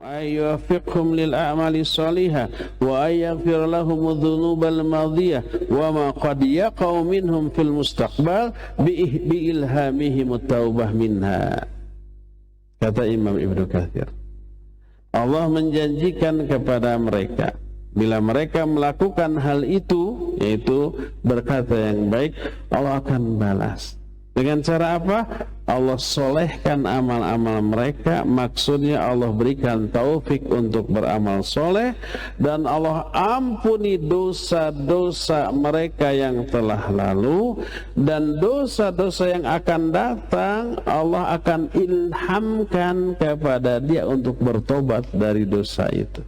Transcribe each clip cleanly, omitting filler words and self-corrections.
ayyuwaffiqhum lil a'mali shalihah wa ayyaghfir lahum dhunubal madiyah wa ma qad yaqau minhum fil mustaqbal bi ilhamihim at-taubah minha. Kata Imam Ibnu Katsir, Allah menjanjikan kepada mereka bila mereka melakukan hal itu, yaitu berkata yang baik, Allah akan balas. Dengan cara apa? Allah solehkan amal-amal mereka. Maksudnya Allah berikan taufik untuk beramal soleh, dan Allah ampuni dosa-dosa mereka yang telah lalu, dan dosa-dosa yang akan datang Allah akan ilhamkan kepada dia untuk bertobat dari dosa itu.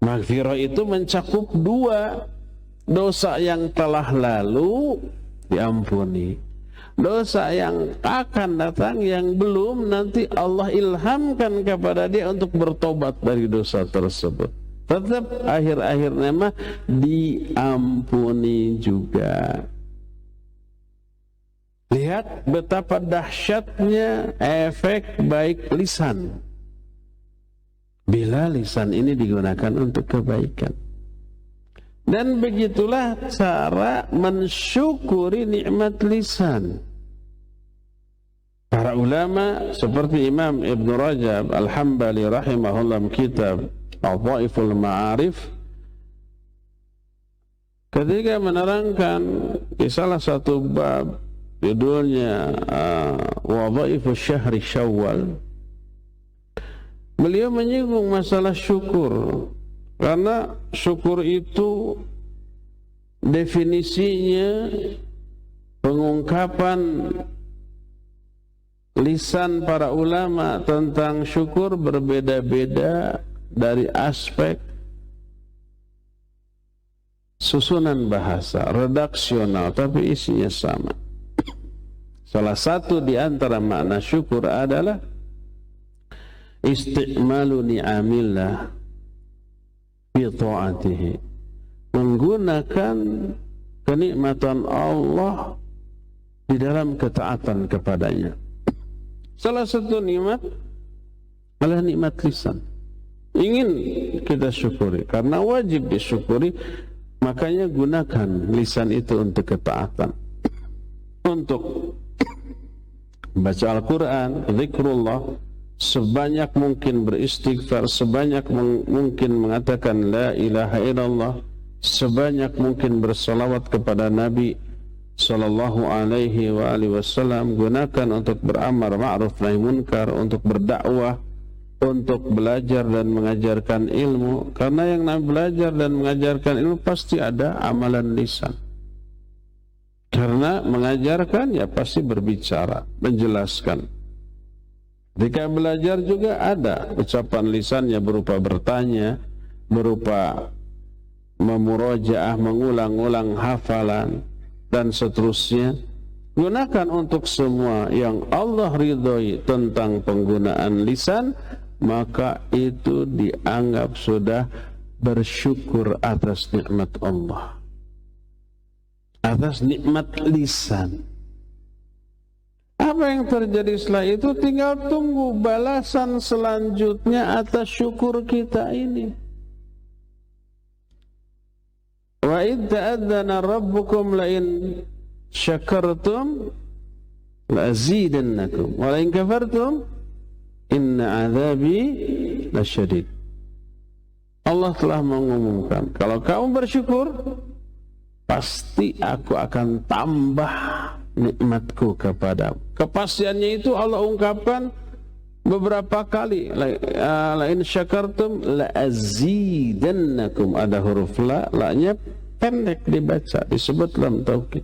Maghfirah itu mencakup dua: dosa yang telah lalu diampuni, dosa yang akan datang yang belum, nanti Allah ilhamkan kepada dia untuk bertobat dari dosa tersebut. Tetap akhir-akhirnya mah diampuni juga. Lihat betapa dahsyatnya efek baik lisan bila lisan ini digunakan untuk kebaikan. Dan begitulah cara mensyukuri nikmat lisan. Para ulama seperti Imam Ibn Rajab Al-Hambali rahimahullah kitab Adhaiful Ma'arif, ketika menerangkan di salah satu bab judulnya Wadhaifu Syahri Syawal, beliau menyinggung masalah syukur. Karena syukur itu definisinya, pengungkapan lisan para ulama tentang syukur berbeda-beda dari aspek susunan bahasa, redaksional, tapi isinya sama. Salah satu di antara makna syukur adalah isti'malu ni'amillah fi ta'atihi, menggunakan kenikmatan Allah di dalam ketaatan kepadanya. Salah satu nikmat adalah nikmat lisan. Ingin kita syukuri, karena wajib disyukuri, makanya gunakan lisan itu untuk ketaatan, untuk baca Al-Quran, zikrullah, sebanyak mungkin beristighfar, sebanyak mungkin mengatakan la ilaha illallah, sebanyak mungkin bersalawat kepada Nabi sallallahu alaihi wa alihi wasallam. Gunakan untuk beramal ma'ruf nahi munkar, untuk berdakwah, untuk belajar dan mengajarkan ilmu. Karena yang namanya belajar dan mengajarkan ilmu pasti ada amalan lisan. Karena mengajarkan ya pasti berbicara, menjelaskan. Ketika belajar juga ada ucapan lisannya berupa bertanya, berupa memurojaah, mengulang-ulang hafalan, dan seterusnya. Gunakan untuk semua yang Allah ridhoi tentang penggunaan lisan, maka itu dianggap sudah bersyukur atas nikmat Allah, atas nikmat lisan. Apa yang terjadi setelah itu tinggal tunggu balasan selanjutnya atas syukur kita ini. Wa idh ta'adzana rabbukum la in syakartum la azidannakum wa la in kafartum inna adzabi lasyadid. Allah telah mengumumkan, kalau kamu bersyukur pasti aku akan tambah nikmatku kepadamu. Kepastiannya itu Allah ungkapkan beberapa kali. La in syakartum la azidannakum. Ada huruf la, la-nya pendek dibaca, disebut lam taukid.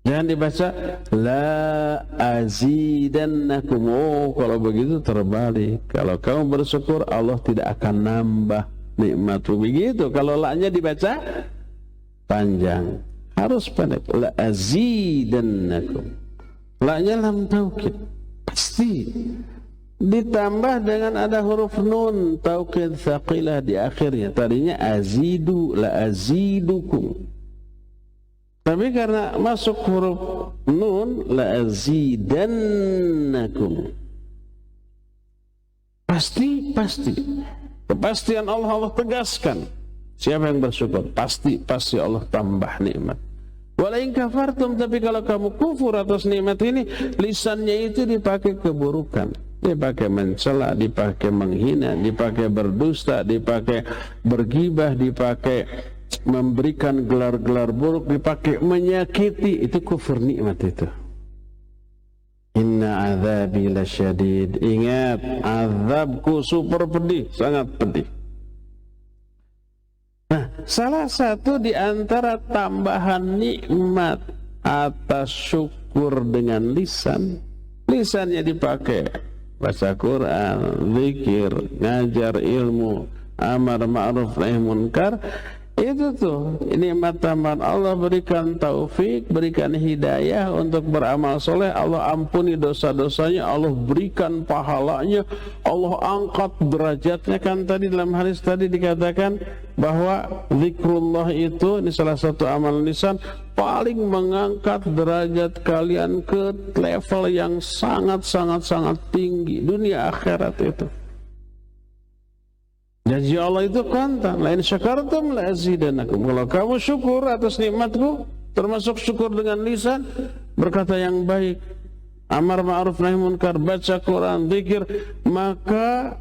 Jangan dibaca la azidannakum. Oh, kalau begitu terbalik. Kalau kamu bersyukur Allah tidak akan nambah nikmatmu. Begitu. Kalau la-nya dibaca panjang, harus pendek. La azidannakum. La-nya lam taukid, pasti. Ditambah dengan ada huruf nun taukid tsaqilah di akhirnya. Tadinya azidu, la azidukum. Tapi karena masuk huruf nun, la azidannakum. Pasti. Kepastian Allah tegaskan. Siapa yang bersyukur? Pasti Allah tambah nikmat. Wala in kafartum, tapi kalau kamu kufur atas nikmat ini, lisannya itu dipakai keburukan, dipakai mencela, dipakai menghina, dipakai berdusta, dipakai bergibah, dipakai memberikan gelar-gelar buruk, dipakai menyakiti. Itu kufur nikmat itu. Inna azabi lasyadid. Ingat, azabku super pedih, sangat pedih. Nah, salah satu di antara tambahan nikmat atas syukur dengan lisan, lisannya dipakai baca Quran, zikir, ngajar ilmu, amar ma'ruf nahi munkar. Itu tuh nikmat tambahan. Allah berikan taufik, berikan hidayah untuk beramal soleh. Allah ampuni dosa-dosanya, Allah berikan pahalanya, Allah angkat derajatnya. Kan tadi dalam hadis tadi dikatakan bahwa zikrullah itu, ini salah satu amal lisan, paling mengangkat derajat kalian ke level yang sangat tinggi dunia akhirat itu. Janji Allah itu kontan, lain syakartum la azidannakum. Kalau kamu syukur atas nikmatku, termasuk syukur dengan lisan, berkata yang baik, amar ma'ruf nahi munkar, baca Quran, zikir, maka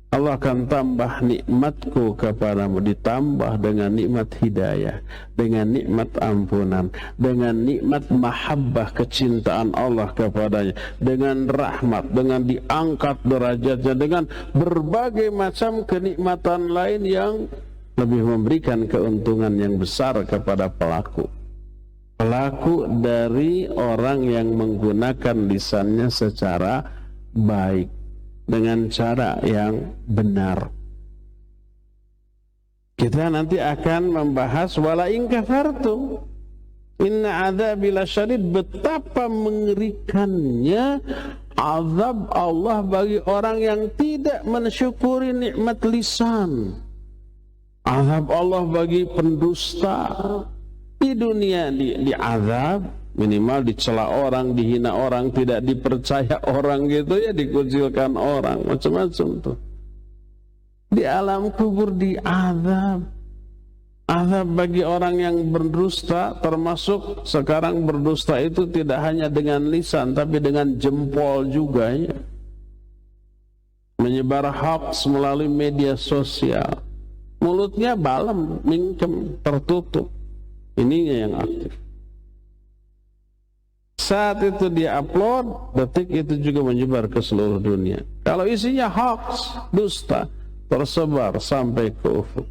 Allah akan tambah nikmatku kepadamu, ditambah dengan nikmat hidayah, dengan nikmat ampunan, dengan nikmat mahabbah, kecintaan Allah kepadanya, dengan rahmat, dengan diangkat derajatnya, dengan berbagai macam kenikmatan lain yang lebih memberikan keuntungan yang besar kepada pelaku dari orang yang menggunakan lisannya secara baik, dengan cara yang benar. Kita nanti akan membahas wala in kafartum inna adzabi lasyadid, betapa mengerikannya azab Allah bagi orang yang tidak mensyukuri nikmat lisan. Azab Allah bagi pendusta di dunia, diazab, minimal dicela orang, dihina orang, tidak dipercaya orang gitu ya, dikucilkan orang, macam-macam tuh. Di alam kubur diazab. Azab bagi orang yang berdusta, termasuk sekarang berdusta itu tidak hanya dengan lisan, tapi dengan jempol juga ya. Menyebar hoax melalui media sosial. Mulutnya balem, mingkem, tertutup. Ininya yang aktif. Saat itu dia upload, detik itu juga menyebar ke seluruh dunia. Kalau isinya hoax, dusta, tersebar sampai ke ufuk.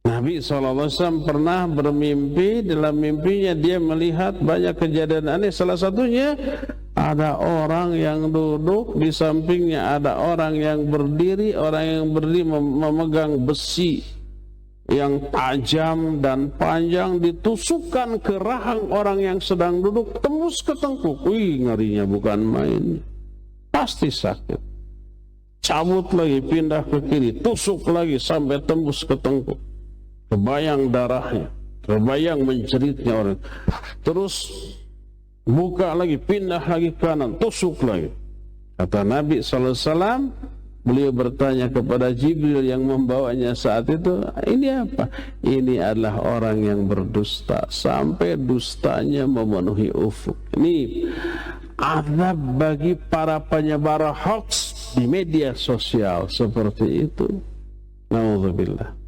Nabi SAW pernah bermimpi, dalam mimpinya dia melihat banyak kejadian aneh. Salah satunya ada orang yang duduk, di sampingnya ada orang yang berdiri. Orang yang berdiri memegang besi yang tajam dan panjang, ditusukkan ke rahang orang yang sedang duduk, tembus ke tengkuk. Wih, ngerinya bukan main, pasti sakit. Cabut lagi, pindah ke kiri, tusuk lagi sampai tembus ke tengkuk. Kebayang darahnya, kebayang menjeritnya orang. Terus buka lagi, pindah lagi kanan, tusuk lagi. Kata Nabi SAW, beliau bertanya kepada Jibril yang membawanya saat itu, ini apa? Ini adalah orang yang berdusta sampai dustanya memenuhi ufuk. Ini azab bagi para penyebar hoax di media sosial seperti itu. Na'udzubillah.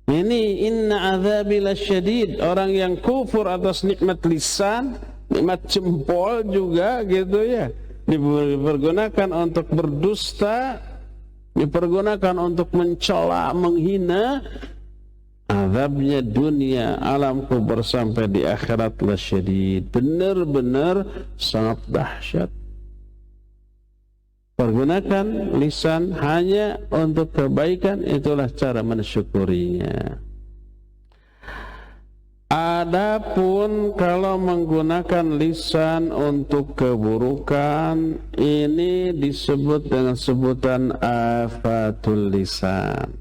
Ini inna azabi lasyadid, orang yang kufur atas nikmat lisan, nikmat jempol juga gitu ya, dipergunakan untuk berdusta, dipergunakan untuk mencela, menghina. Azabnya dunia, alam kubur sampai di akhirat lasyadid, benar-benar sangat dahsyat. Pergunakan lisan hanya untuk kebaikan, itulah cara mensyukurinya. Adapun kalau menggunakan lisan untuk keburukan, ini disebut dengan sebutan afatul lisan.